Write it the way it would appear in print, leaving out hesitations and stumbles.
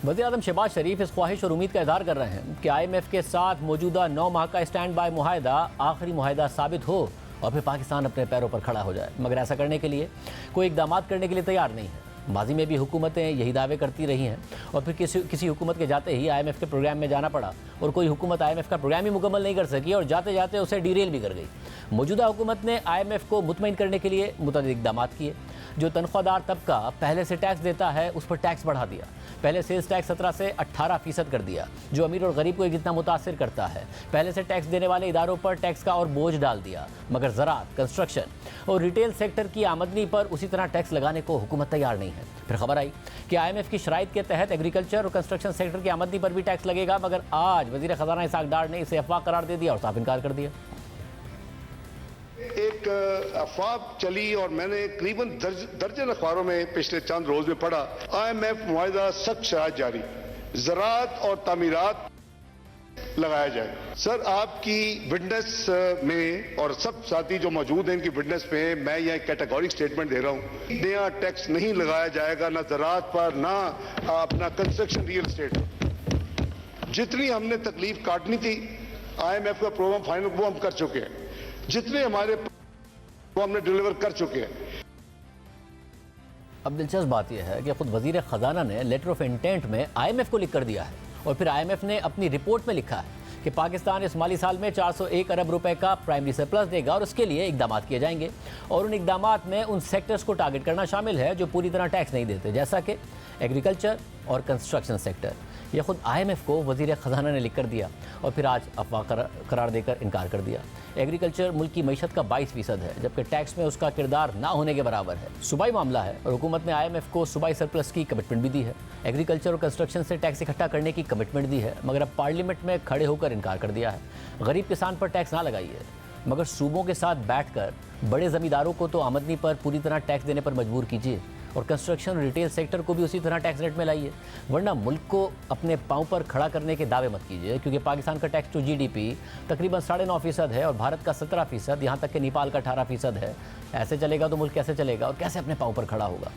वज़ीर-ए-आज़म शहबाज शरीफ इस ख्वाहिश और उम्मीद का इज़हार कर रहे हैं कि IMF के साथ मौजूदा 9 माह का स्टैंड बाय मुआहदा आखिरी मुआहदा साबित हो और फिर पाकिस्तान अपने पैरों पर खड़ा हो जाए। मगर ऐसा करने के लिए कोई इक़दाम करने के लिए तैयार नहीं है। माजी में भी हुकूमतें यही दावे करती रही हैं और फिर किसी हुकूमत के जाते ही IMF के प्रोग्राम में जाना पड़ा और कोई हुकूमत IMF का प्रोग्राम ही मुकम्मल नहीं कर सकी और जाते जाते उसे डीरेल भी कर गई। मौजूदा हुकूमत ने IMF को मुतमईन करने के लिए मुतअद्दिद इक़दाम किए। जो तनख्वाहदार तबका पहले से टैक्स देता है उस पर टैक्स बढ़ा दिया। पहले सेल्स टैक्स 17 से 18% कर दिया, जो अमीर और गरीब को जितना मुतासिर करता है। पहले से टैक्स देने वाले इदारों पर टैक्स का और बोझ डाल दिया। मगर ज़राअत, कंस्ट्रक्शन और रिटेल सेक्टर की आमदनी पर उसी तरह टैक्स लगाने को हुकूमत तैयार नहीं है। फिर खबर आई कि IMF की शराइत के तहत एग्रीकल्चर और कंस्ट्रक्शन सेक्टर की आमदनी पर भी टैक्स लगेगा। मगर आज वज़ीर ख़जाना इसहाक़ डार ने इसे अफवाह करार दे दिया और साफ इनकार कर दिया। एक अफवाह चली और मैंने करीबन दर्जन अखबारों में पिछले चंद रोज में पढ़ा, IMF मुआहदा सख्त शराइत जारी, ज़राअत और तामीरात लगाया जाए। सर, आपकी विटनेस में और सब साथी जो मौजूद हैं इनकी विटनेस में मैं यह कैटेगोरिक स्टेटमेंट दे रहा हूं, नया टैक्स नहीं लगाया जाएगा, ना ज़राअत पर, ना अपना कंस्ट्रक्शन रियल एस्टेट पर। जितनी हमने तकलीफ काटनी थी IMF का प्रोग्राम फाइनल वो हम कर चुके हैं, जितने हमारे वो हमने डिलीवर कर चुके हैं। अब दिलचस्प बात यह है कि खुद वज़ीर ख़जाना ने लेटर ऑफ इंटेंट में IMF को लिख कर दिया है और फिर IMF ने अपनी रिपोर्ट में लिखा है कि पाकिस्तान इस माली साल में 401 अरब रुपए का प्राइमरी सरप्लस देगा और उसके लिए इक़दाम किए जाएंगे। और उन इक़दामात में उन सेक्टर्स को टारगेट करना शामिल है जो पूरी तरह टैक्स नहीं देते, जैसा कि एग्रीकल्चर और कंस्ट्रक्शन सेक्टर। यह खुद IMF को वज़ीर ख़जाना ने लिख कर दिया और फिर आज अफवाह करार देकर इनकार कर दिया। एग्रीकल्चर मुल्क की मईशत का 22% है, जबकि टैक्स में उसका किरदार ना होने के बराबर है। सूबाई मामला है और हुकूमत ने IMF को सूबाई सरप्लस की कमिटमेंट भी दी है। एग्रीकल्चर और कंस्ट्रक्शन से टैक्स इकट्ठा करने की कमिटमेंट दी है, मगर अब पार्लियामेंट में खड़े होकर इनकार कर दिया है। गरीब किसान पर टैक्स ना लगाइए, मगर सूबों के साथ बैठकर बड़े ज़मींदारों को तो आमदनी पर पूरी तरह टैक्स देने पर मजबूर कीजिए और कंस्ट्रक्शन और रिटेल सेक्टर को भी उसी तरह टैक्स रेट में लाइए। वरना मुल्क को अपने पांव पर खड़ा करने के दावे मत कीजिए, क्योंकि पाकिस्तान का टैक्स टू GDP तकरीबन 9.5% है और भारत का 17%, यहाँ तक कि नेपाल का 18% है। ऐसे चलेगा तो मुल्क कैसे चलेगा और कैसे अपने पांव पर खड़ा होगा।